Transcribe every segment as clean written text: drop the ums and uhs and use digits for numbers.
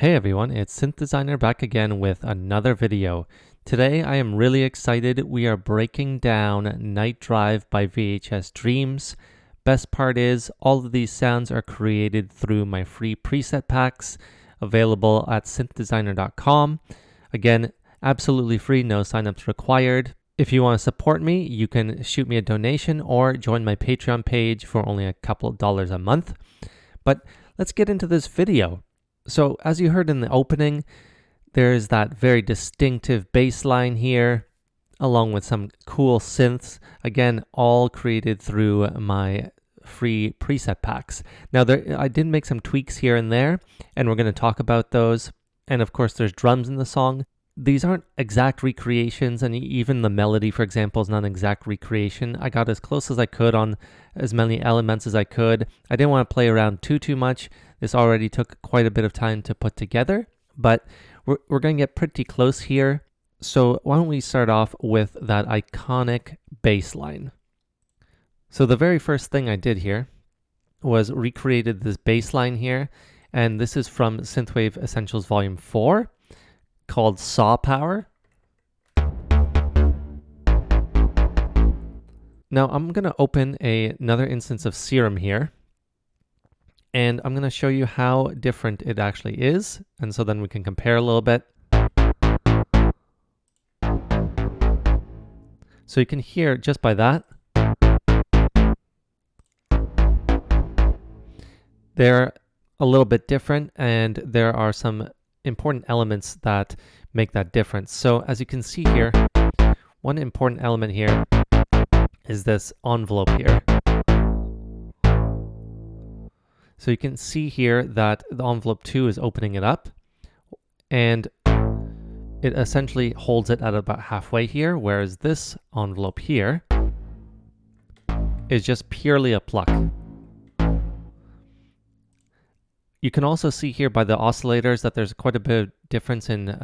Hey everyone, it's Synth Designer back again with another video. Today I am really excited. We are breaking down Nightdrive by VHS Dreams. Best part is all of these sounds are created through my free preset packs available at synthdesigner.com. Again, absolutely free, no signups required. If you want to support me, you can shoot me a donation or join my Patreon page for only a couple of dollars a month. But let's get into this video. So as you heard in the opening, there's that very distinctive bass line here, along with some cool synths, again, all created through my free preset packs. Now, I did make some tweaks here and there, and we're going to talk about those. And of course, there's drums in the song. These aren't exact recreations, and even the melody, for example, is not an exact recreation. I got as close as I could on as many elements as I could. I didn't want to play around too much. This already took quite a bit of time to put together, but we're going to get pretty close here. So why don't we start off with that iconic bass line. So the very first thing I did here was recreated this bass line here, and this is from Synthwave Essentials Volume 4 called Saw Power. Now I'm going to open another instance of Serum here, and I'm going to show you how different it actually is, and so then we can compare a little bit. So you can hear just by that, they're a little bit different, and there are some important elements that make that difference. So as you can see here, one important element here is this envelope here. So you can see here that the envelope 2 is opening it up, and it essentially holds it at about halfway here, whereas this envelope here is just purely a pluck. You can also see here by the oscillators that there's quite a bit of difference in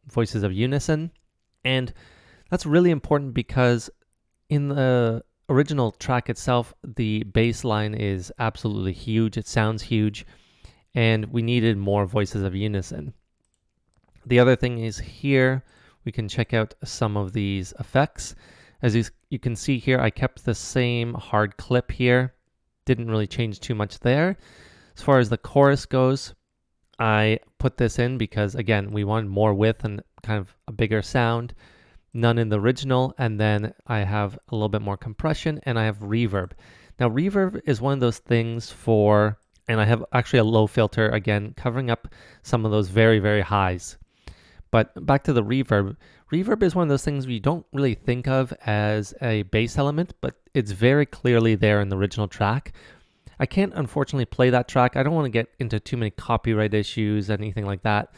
voices of unison, and that's really important because in the original track itself, the bass line is absolutely huge. It sounds huge, and we needed more voices of unison. The other thing is here, we can check out some of these effects. As you can see here, I kept the same hard clip here. Didn't really change too much there. As far as the chorus goes, I put this in because, again, we wanted more width and kind of a bigger sound. None in the original, and then I have a little bit more compression, and I have reverb. Now, reverb is one of those things and I have actually a low filter, again, covering up some of those very, very highs. But back to the reverb. Reverb is one of those things we don't really think of as a bass element, but it's very clearly there in the original track. I can't unfortunately play that track. I don't want to get into too many copyright issues, anything like that.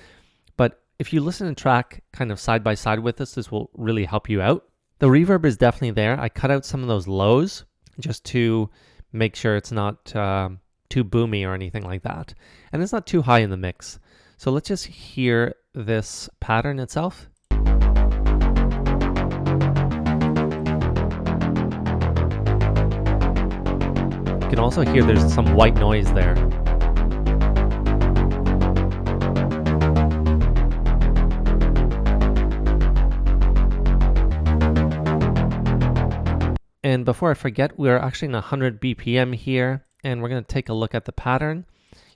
But if you listen to the track kind of side by side with this will really help you out. The reverb is definitely there. I cut out some of those lows just to make sure it's not too boomy or anything like that. And it's not too high in the mix. So let's just hear this pattern itself. You can also hear there's some white noise there. And before I forget, we're actually in 100 BPM here, and we're going to take a look at the pattern.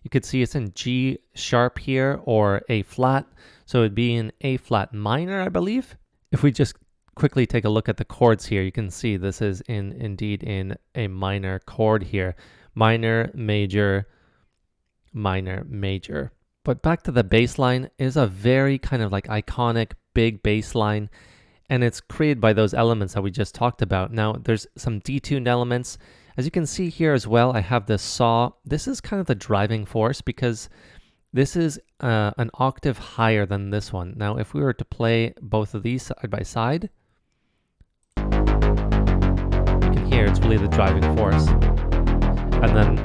You could see it's in G sharp here or A flat, so it'd be in A flat minor, I believe. If we just quickly take a look at the chords here, you can see this is indeed in a minor chord here. Minor, major, minor, major. But back to the bass line, is a very kind of like iconic big bass line, and it's created by those elements that we just talked about. Now, there's some detuned elements. As you can see here as well, I have this saw. This is kind of the driving force because this is an octave higher than this one. Now, if we were to play both of these side by side, you can hear it's really the driving force. And then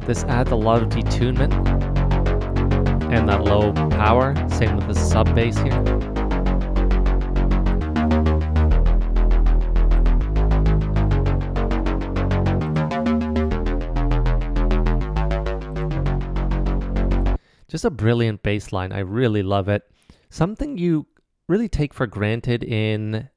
this adds a lot of detunement and that low power. Same with the sub bass here. Just a brilliant bass line. I really love it. Something you really take for granted in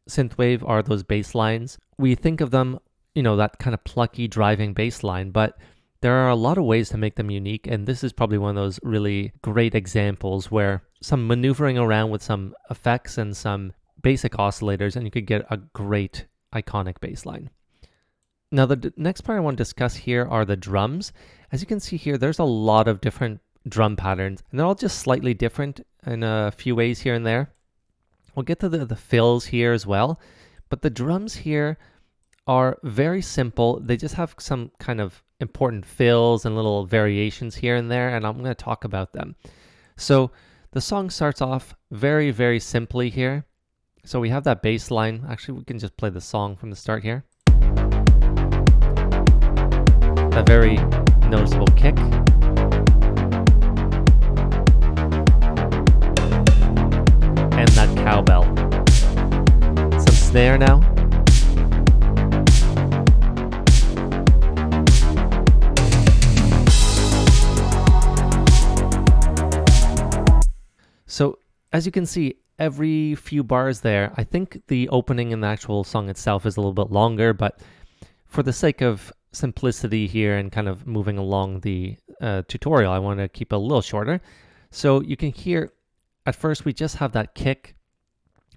synthwave are those bass lines. We think of them, that kind of plucky driving bass line, but there are a lot of ways to make them unique, and this is probably one of those really great examples where some maneuvering around with some effects and some basic oscillators, and you could get a great iconic bass line. Now, the next part I want to discuss here are the drums. As you can see here, there's a lot of different drum patterns, and they're all just slightly different in a few ways here and there. We'll get to the fills here as well, but the drums here are very simple. They just have some kind of important fills and little variations here and there, and I'm going to talk about them. So the song starts off very, very simply here. So we have that bass line. Actually, we can just play the song from the start here. A very noticeable kick. And that cowbell. Some snare now. So as you can see, every few bars there, I think the opening in the actual song itself is a little bit longer, but for the sake of simplicity here and kind of moving along the tutorial, I want to keep it a little shorter. So you can hear, at first we just have that kick,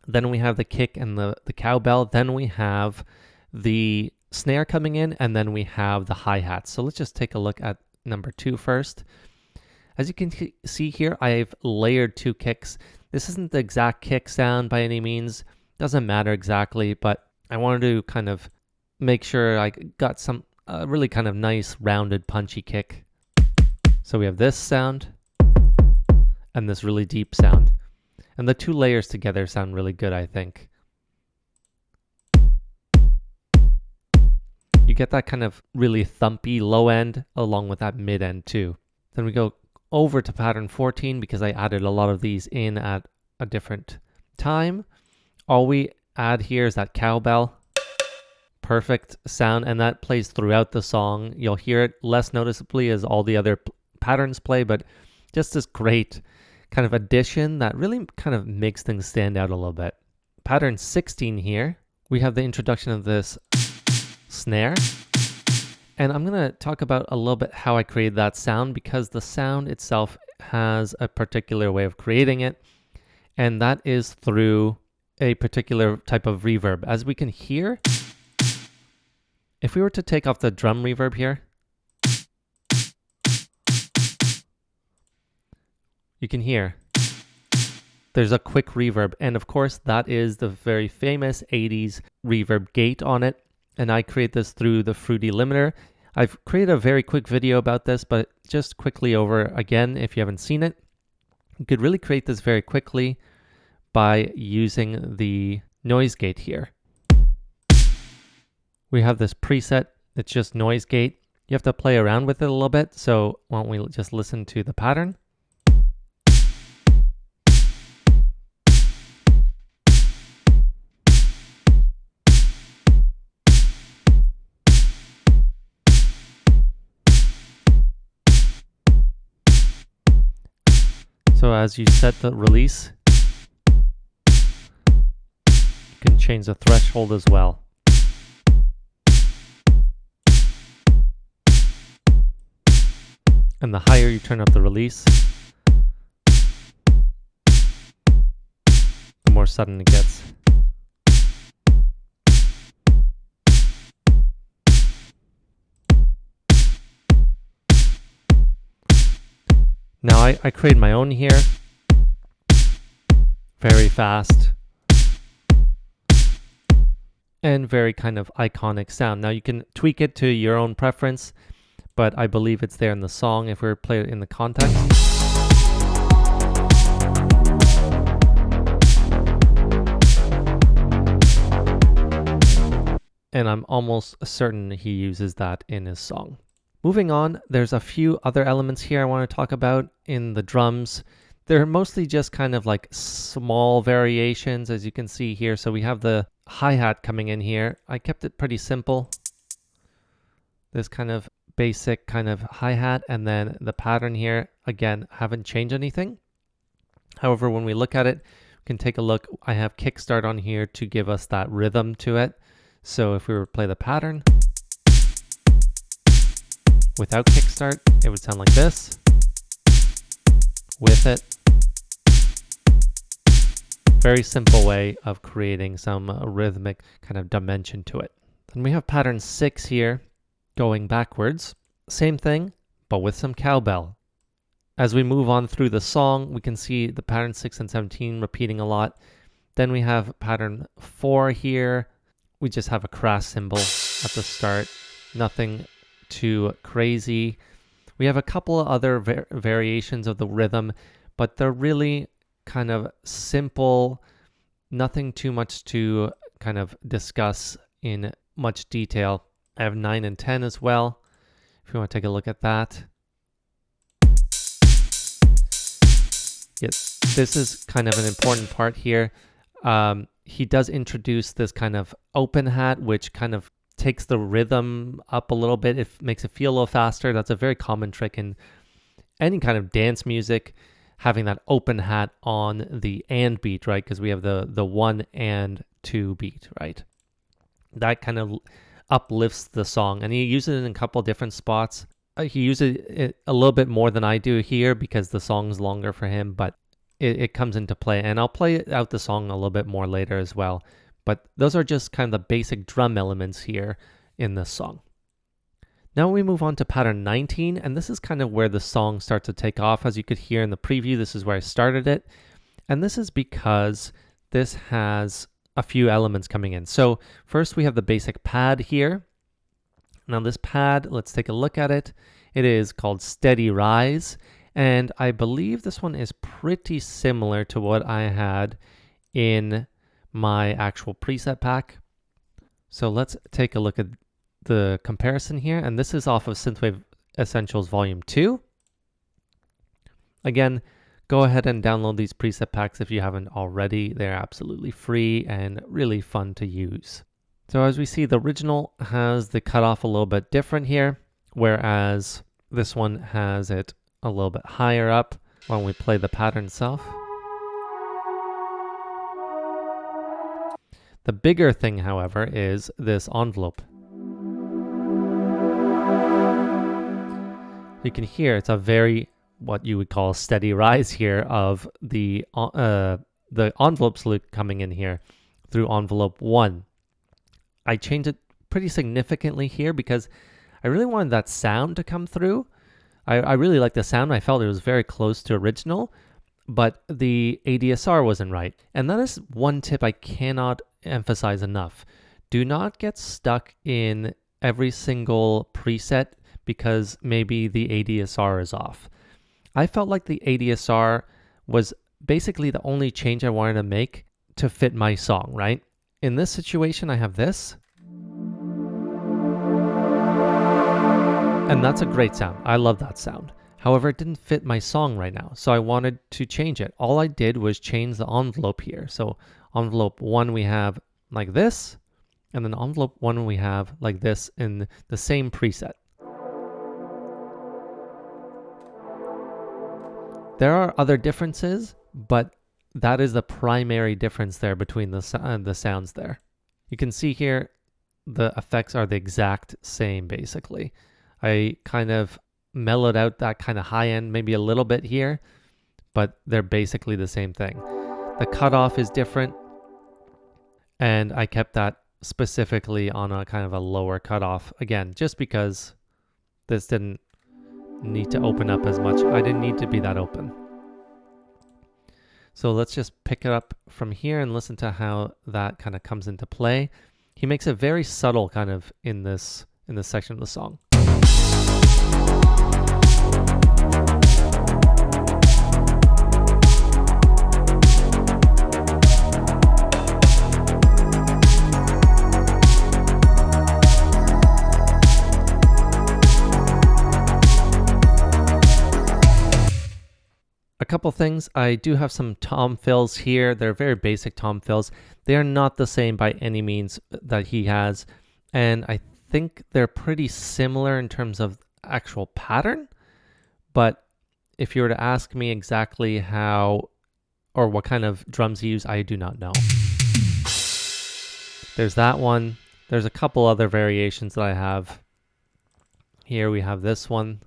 then we have the kick and the cowbell, then we have the snare coming in, and then we have the hi-hats. So let's just take a look at number 2 first. As you can see here, I've layered 2 kicks. This isn't the exact kick sound by any means. Doesn't matter exactly, but I wanted to kind of make sure I got some really kind of nice, rounded, punchy kick. So we have this sound and this really deep sound. And the 2 layers together sound really good, I think. You get that kind of really thumpy low end along with that mid end too. Then we go over to pattern 14 because I added a lot of these in at a different time. All we add here is that cowbell. Perfect sound, and that plays throughout the song. You'll hear it less noticeably as all the other patterns play, but just this great kind of addition that really kind of makes things stand out a little bit. Pattern 16 here, we have the introduction of this snare. And I'm going to talk about a little bit how I created that sound, because the sound itself has a particular way of creating it, and that is through a particular type of reverb. As we can hear, if we were to take off the drum reverb here, you can hear there's a quick reverb, and of course that is the very famous 80s reverb gate on it. And I create this through the Fruity limiter. I've created a very quick video about this, but just quickly over again, if you haven't seen it, you could really create this very quickly by using the noise gate here. We have this preset that's just noise gate. You have to play around with it a little bit. So why don't we just listen to the pattern? So as you set the release, you can change the threshold as well. And the higher you turn up the release, the more sudden it gets. Now I create my own here, very fast, and very kind of iconic sound. Now you can tweak it to your own preference, but I believe it's there in the song if we play it in the context. And I'm almost certain he uses that in his song. Moving on, there's a few other elements here I want to talk about in the drums. They're mostly just kind of like small variations, as you can see here. So we have the hi-hat coming in here. I kept it pretty simple. This kind of basic kind of hi-hat, and then the pattern here, again, haven't changed anything. However, when we look at it, we can take a look. I have kickstart on here to give us that rhythm to it. So if we were to play the pattern without kickstart, it would sound like this. With it, very simple way of creating some rhythmic kind of dimension to it. Then we have pattern 6 here, going backwards. Same thing, but with some cowbell. As we move on through the song, we can see the pattern 6 and 17 repeating a lot. Then we have pattern 4 here. We just have a crash cymbal at the start, nothing too crazy. We have a couple of other variations of the rhythm, but they're really kind of simple, nothing too much to kind of discuss in much detail. I have 9 and 10 as well, if you want to take a look at that. Yes, this is kind of an important part here. He does introduce this kind of open hat, which kind of takes the rhythm up a little bit. It makes it feel a little faster. That's a very common trick in any kind of dance music, having that open hat on the and beat, right? Because we have the 1 and 2 beat, right? That kind of uplifts the song, and he uses it in a couple different spots. He uses it a little bit more than I do here because the song's longer for him, but it comes into play, and I'll play out the song a little bit more later as well. But those are just kind of the basic drum elements here in this song. Now we move on to pattern 19, and this is kind of where the song starts to take off. As you could hear in the preview, this is where I started it. And this is because this has a few elements coming in. So first we have the basic pad here. Now this pad, let's take a look at it. It is called Steady Rise, and I believe this one is pretty similar to what I had in my actual preset pack. So let's take a look at the comparison here, and this is off of Synthwave Essentials Volume 2. Again, go ahead and download these preset packs if you haven't already. They're absolutely free and really fun to use. So as we see, the original has the cutoff a little bit different here, whereas this one has it a little bit higher up when we play the pattern itself. The bigger thing, however, is this envelope. You can hear it's a very, what you would call steady rise here of the envelope salute coming in here through envelope 1. I changed it pretty significantly here because I really wanted that sound to come through. I really liked the sound. I felt it was very close to original, but the ADSR wasn't right. And that is one tip I cannot emphasize enough. Do not get stuck in every single preset because maybe the ADSR is off. I felt like the ADSR was basically the only change I wanted to make to fit my song, right? In this situation, I have this. And that's a great sound. I love that sound. However, it didn't fit my song right now, so I wanted to change it. All I did was change the envelope here. So envelope 1 we have like this, and then envelope 1 we have like this in the same preset. There are other differences, but that is the primary difference there between the sounds there. You can see here the effects are the exact same basically. I kind of mellowed out that kind of high end maybe a little bit here, but they're basically the same thing. The cutoff is different, and I kept that specifically on a kind of a lower cutoff, again, just because this didn't need to open up as much. I didn't need to be that open. So let's just pick it up from here and listen to how that kind of comes into play. He makes it very subtle kind of in this section of the song. A couple things. I do have some tom fills here. They're very basic tom fills. They are not the same by any means that he has, and I think they're pretty similar in terms of actual pattern, but if you were to ask me exactly how or what kind of drums you use, I do not know. There's that one. There's a couple other variations that I have. Here we have this one.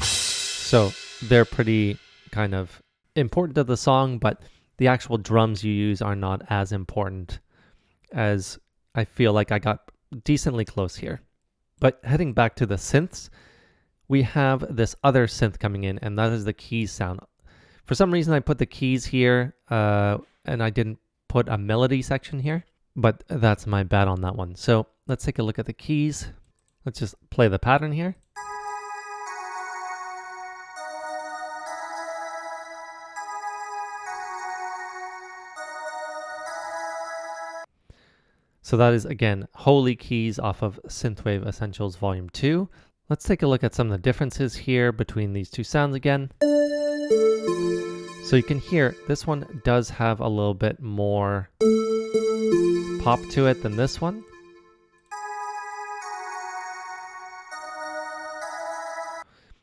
So they're pretty kind of important to the song, but the actual drums you use are not as important, as I feel like I got decently close here. But heading back to the synths, we have this other synth coming in, and that is the keys sound. For some reason, I put the keys here, and I didn't put a melody section here, but that's my bad on that one. So let's take a look at the keys. Let's just play the pattern here. So that is, again, Holy Keys off of Synthwave Essentials Volume 2. Let's take a look at some of the differences here between these two sounds again. So you can hear this one does have a little bit more pop to it than this one.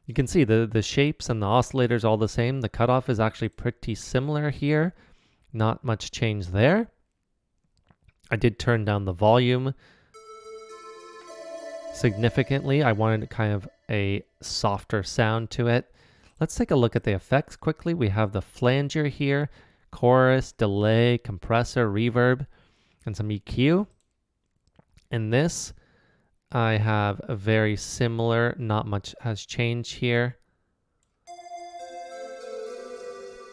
You can see the shapes and the oscillators all the same. The cutoff is actually pretty similar here. Not much change there. I did turn down the volume significantly. I wanted kind of a softer sound to it. Let's take a look at the effects quickly. We have the flanger here, chorus, delay, compressor, reverb, and some EQ. In this, I have a very similar, not much has changed here.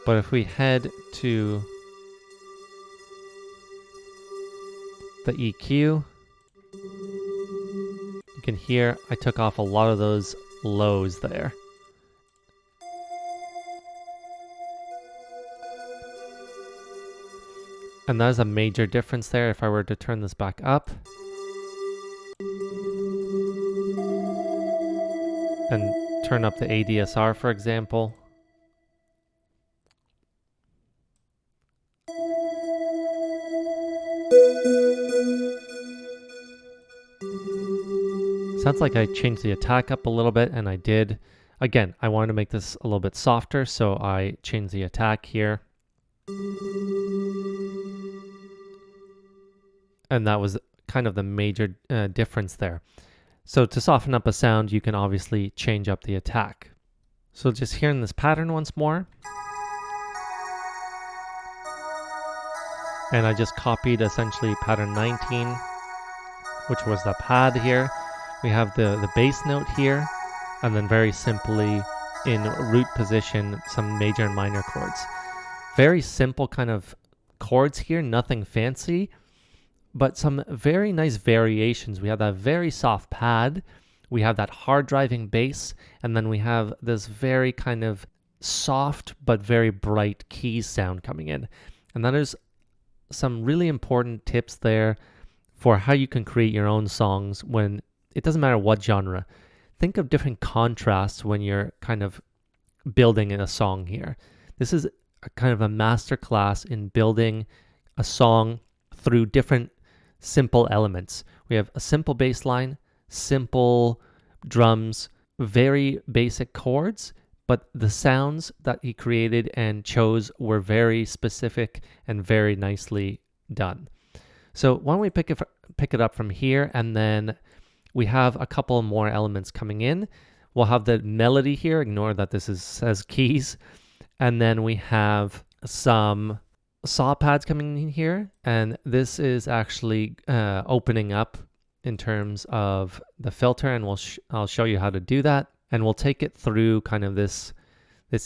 But if we head to the EQ, you can hear I took off a lot of those lows there. And that is a major difference there. If I were to turn this back up and turn up the ADSR, for example, sounds like I changed the attack up a little bit, and I did. Again, I wanted to make this a little bit softer, so I changed the attack here. And that was kind of the major difference there. So to soften up a sound, you can obviously change up the attack. So just hearing this pattern once more. And I just copied essentially pattern 19, which was the pad here. We have the bass note here, and then very simply in root position, some major and minor chords. Very simple kind of chords here, nothing fancy, but some very nice variations. We have that very soft pad, we have that hard driving bass, and then we have this very kind of soft but very bright keys sound coming in. And then there's some really important tips there for how you can create your own songs when it doesn't matter what genre. Think of different contrasts when you're kind of building in a song here. This is a kind of a master class in building a song through different simple elements. We have a simple bass line, simple drums, very basic chords, but the sounds that he created and chose were very specific and very nicely done. So why don't we pick it up from here, and then we have a couple more elements coming in. We'll have the melody here, ignore that this says keys, and then we have some saw pads coming in here, and this is actually opening up in terms of the filter, and I'll show you how to do that, and we'll take it through kind of this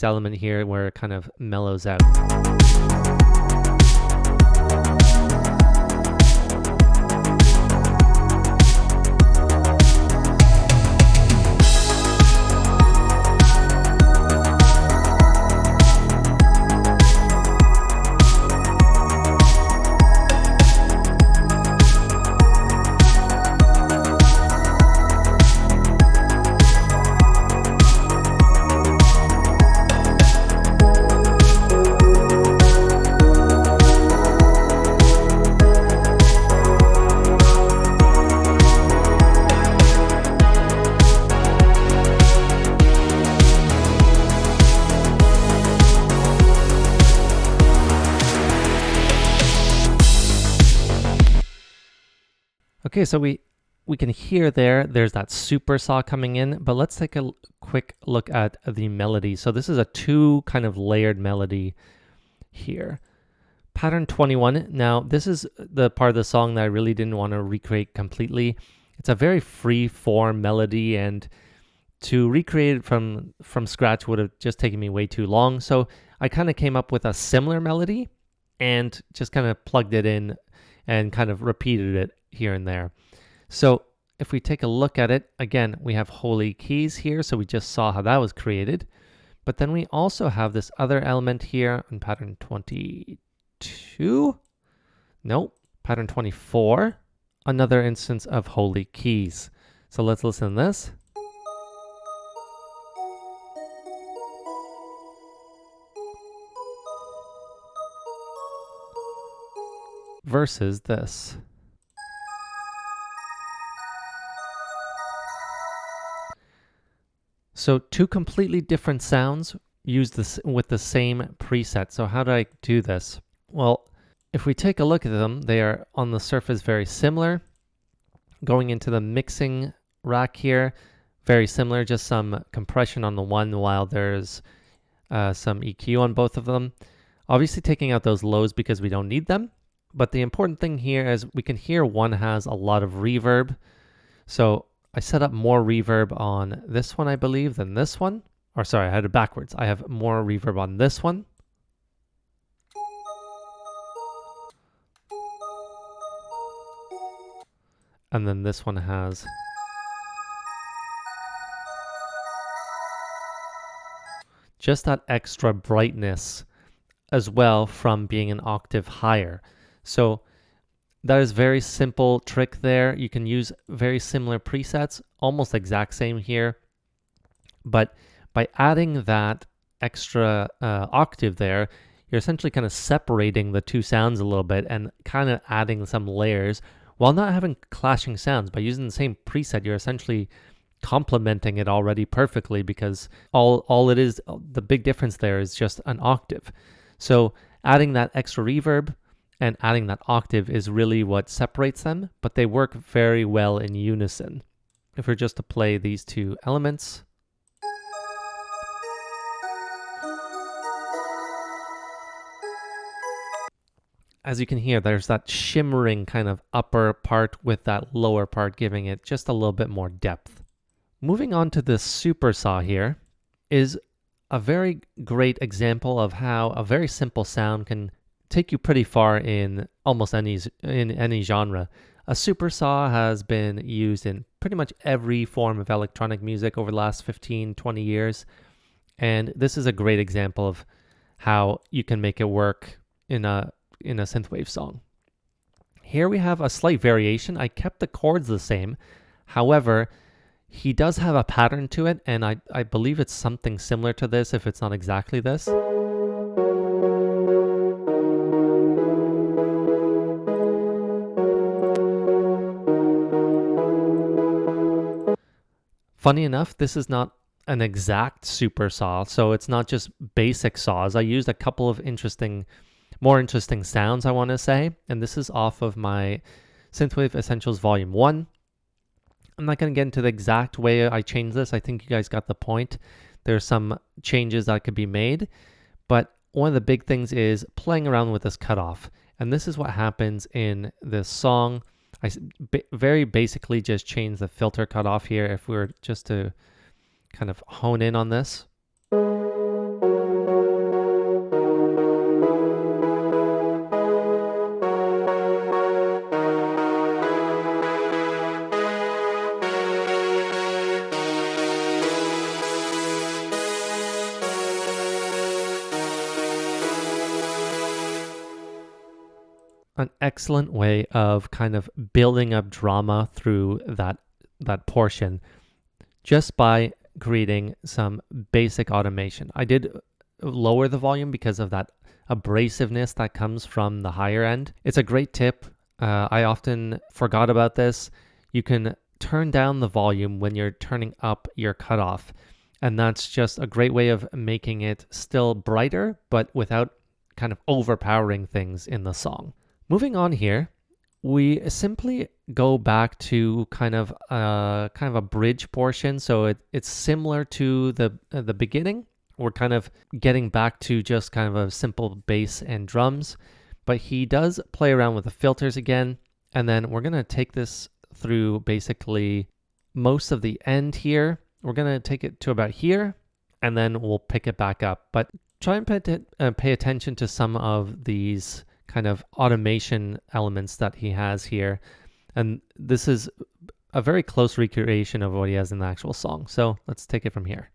element here where it kind of mellows out. Okay, so we can hear there's that super saw coming in, but let's take a quick look at the melody. So this is a 2 kind of layered melody here. Pattern 21. Now, this is the part of the song that I really didn't want to recreate completely. It's a very free form melody, and to recreate it from scratch would have just taken me way too long. So I kind of came up with a similar melody and just kind of plugged it in and kind of repeated it here and there. So if we take a look at it, again, we have holy keys here. So we just saw how that was created. But then we also have this other element here on pattern 22. Nope, pattern 24. Another instance of holy keys. So let's listen to this. Versus this. So 2 completely different sounds used this with the same preset. So how do I do this? Well, if we take a look at them, they are on the surface very similar. Going into the mixing rack here, very similar, just some compression on the one while there's some EQ on both of them. Obviously taking out those lows because we don't need them. But the important thing here is we can hear one has a lot of reverb. So I set up more reverb on this one, I believe, than this one. Or sorry, I had it backwards. I have more reverb on this one. And then this one has just that extra brightness as well from being an octave higher. So that is very simple trick there. You can use very similar presets, almost exact same here. But by adding that extra octave there, you're essentially kind of separating the 2 sounds a little bit and kind of adding some layers while not having clashing sounds. By using the same preset, you're essentially complementing it already perfectly, because all it is, the big difference there is just an octave. So adding that extra reverb and adding that octave is really what separates them, but they work very well in unison. If we're just to play these 2 elements. As you can hear, there's that shimmering kind of upper part with that lower part, giving it just a little bit more depth. Moving on to this super saw here is a very great example of how a very simple sound can take you pretty far in almost any genre. A super saw has been used in pretty much every form of electronic music over the last 15-20 years, and this is a great example of how you can make it work in a synthwave song. Here we have a slight variation. I kept the chords the same. However, he does have a pattern to it, and I believe it's something similar to this, if it's not exactly this. Funny enough, this is not an exact super saw, so it's not just basic saws. I used a couple of more interesting sounds, I want to say, and this is off of my Synthwave Essentials Volume 1. I'm not going to get into the exact way I changed this. I think you guys got the point. There's some changes that could be made, but one of the big things is playing around with this cutoff, and this is what happens in this song. I very basically just change the filter cutoff here if we were just to kind of hone in on this. An excellent way of kind of building up drama through that portion just by creating some basic automation. I did lower the volume because of that abrasiveness that comes from the higher end. It's a great tip. I often forgot about this. You can turn down the volume when you're turning up your cutoff, and that's just a great way of making it still brighter but without kind of overpowering things in the song. Moving on here, we simply go back to kind of a bridge portion. So it's similar to the beginning. We're kind of getting back to just kind of a simple bass and drums, but he does play around with the filters again. And then we're going to take this through basically most of the end here. We're going to take it to about here, and then we'll pick it back up. But try and pay attention to some of these kind of automation elements that he has here. And this is a very close recreation of what he has in the actual song. So let's take it from here.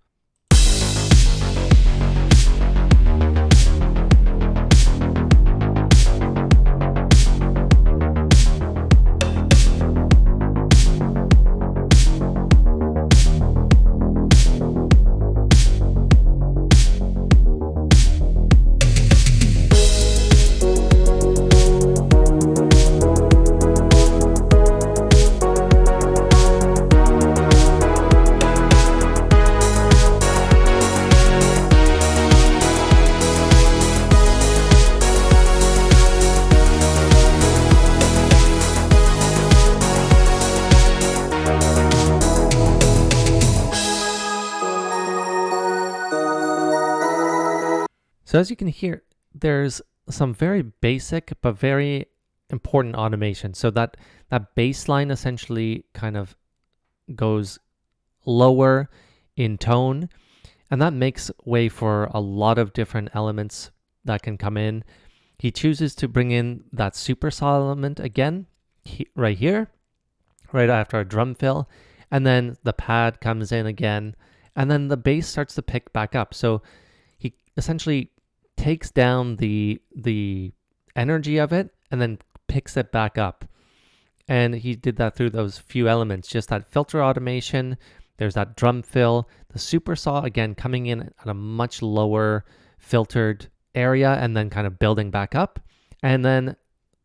So as you can hear, there's some very basic but very important automation. So that bass line essentially kind of goes lower in tone, and that makes way for a lot of different elements that can come in. He chooses to bring in that supersaw element again, right here, right after a drum fill, and then the pad comes in again, and then the bass starts to pick back up. So he essentially takes down the energy of it and then picks it back up. And he did that through those few elements, just that filter automation. There's that drum fill, the supersaw again coming in at a much lower filtered area and then kind of building back up. And then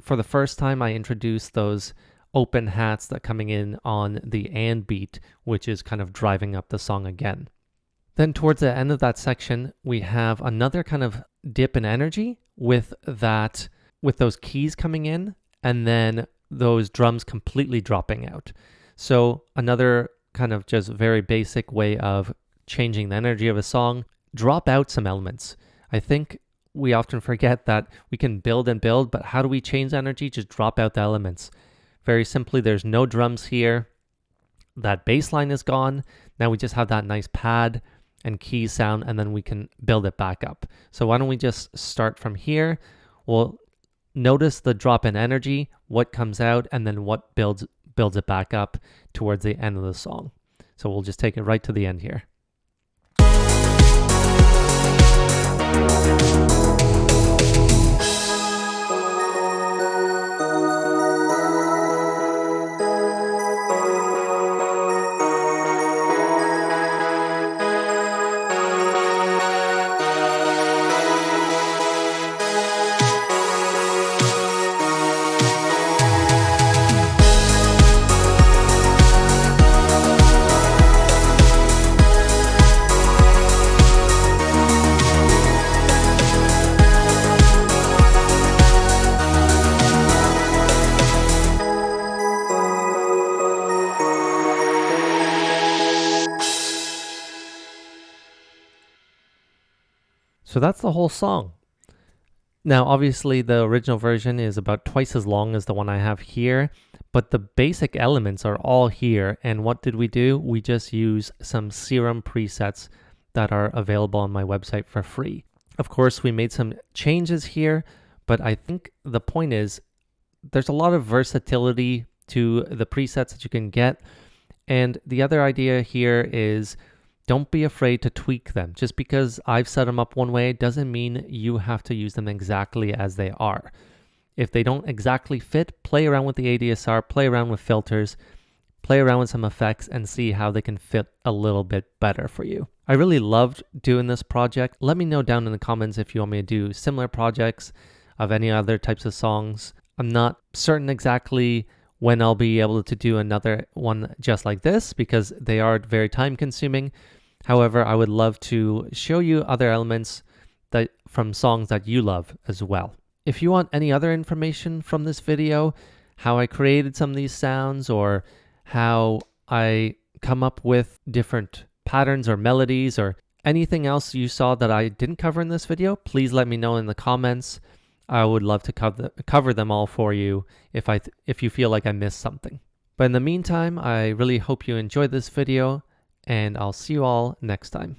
for the first time, I introduced those open hats that coming in on the and beat, which is kind of driving up the song again. Then towards the end of that section, we have another kind of dip in energy with those keys coming in and then those drums completely dropping out. So another kind of just very basic way of changing the energy of a song, drop out some elements. I think we often forget that we can build and build, but how do we change energy? Just drop out the elements. Very simply, there's no drums here. That bass line is gone. Now we just have that nice pad and key sound, and then we can build it back up. So why don't we just start from here? We'll notice the drop in energy, what comes out, and then what builds it back up towards the end of the song. So we'll just take it right to the end here. So that's the whole song. Now, obviously, the original version is about twice as long as the one I have here, but the basic elements are all here. And what did we do? We just use some Serum presets that are available on my website for free. Of course, we made some changes here, but I think the point is there's a lot of versatility to the presets that you can get. And the other idea here is don't be afraid to tweak them. Just because I've set them up one way doesn't mean you have to use them exactly as they are. If they don't exactly fit, play around with the ADSR, play around with filters, play around with some effects and see how they can fit a little bit better for you. I really loved doing this project. Let me know down in the comments if you want me to do similar projects of any other types of songs. I'm not certain exactly when I'll be able to do another one just like this because they are very time consuming. However, I would love to show you other elements from songs that you love as well. If you want any other information from this video, how I created some of these sounds, or how I come up with different patterns or melodies, or anything else you saw that I didn't cover in this video, please let me know in the comments. I would love to cover them all for you if you feel like I missed something. But in the meantime, I really hope you enjoyed this video, and I'll see you all next time.